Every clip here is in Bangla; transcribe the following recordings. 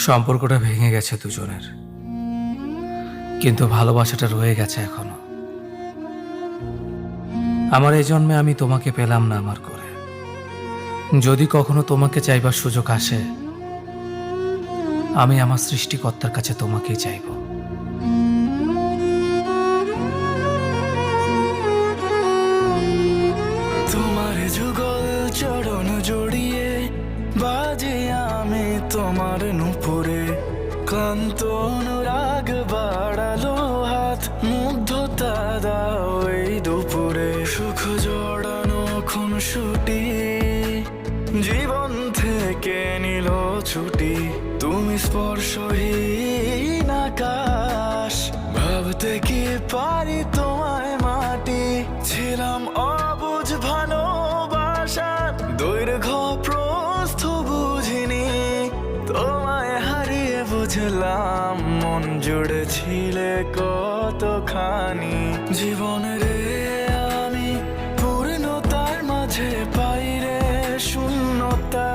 সম্পর্কটা ভেঙে গেছে দুজনের, কিন্তু ভালোবাসাটা রয়ে গেছে এখনো। আমার এই জন্মে আমি তোমাকে পেলাম না আমার করে। যদি কখনো তোমাকে চাইবার সুযোগ আসে, আমি আমার সৃষ্টিকর্তার কাছে তোমাকেই চাইব। তোমার যুগল চরণ জড়িয়ে বাজে আমি তোমার নুপুরে, ক্লান্ত অনুরাগ বাড়ালো হাত, মুগ্ধতা দাও এই দুপুরে। সুখ জড়ানো খুনসুটি জীবন থেকে নিল ছুটি, তুমি স্পর্শহীন আকাশ, ভাবতে কি পারি তোমায় মাটি। ছিলাম অবুঝ ভালোবাসা, দৈর্ঘ্য প্রস্থ বুঝিনি, তোমায় হারিয়ে বুঝলাম মন জুড়ে ছিলে কতখানি। জীবন রে আমি পূর্ণতার মাঝে পাই রে শূন্যতা,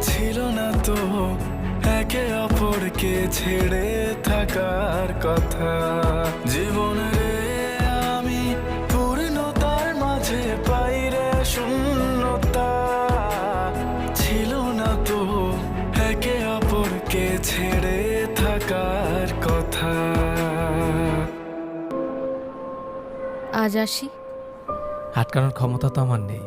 ছিল না তো একে অপরকে ছেড়ে থাকার কথা। জীবন রে আমি পূর্ণতার মাঝে পাই রে শূন্যতা, ছিল না তো একে অপরকে ছেড়ে থাকার কথা। আজ আসি। আটকানোর ক্ষমতা তো আমার নেই।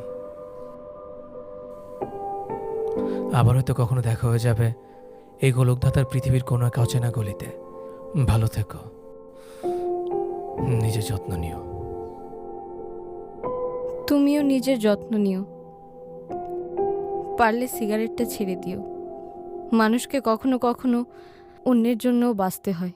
আবার হয়তো কখনো দেখা হয়ে যাবে এই গোলকধাতার পৃথিবীর কোনো এক অচেনা গলিতে। ভালো থেকো, নিজের যত্ন নিও। তুমিও নিজের যত্ন নিও। পারলে সিগারেটটা ছেড়ে দিও। মানুষকে কখনো কখনো অন্যের জন্যও বাঁচতে হয়।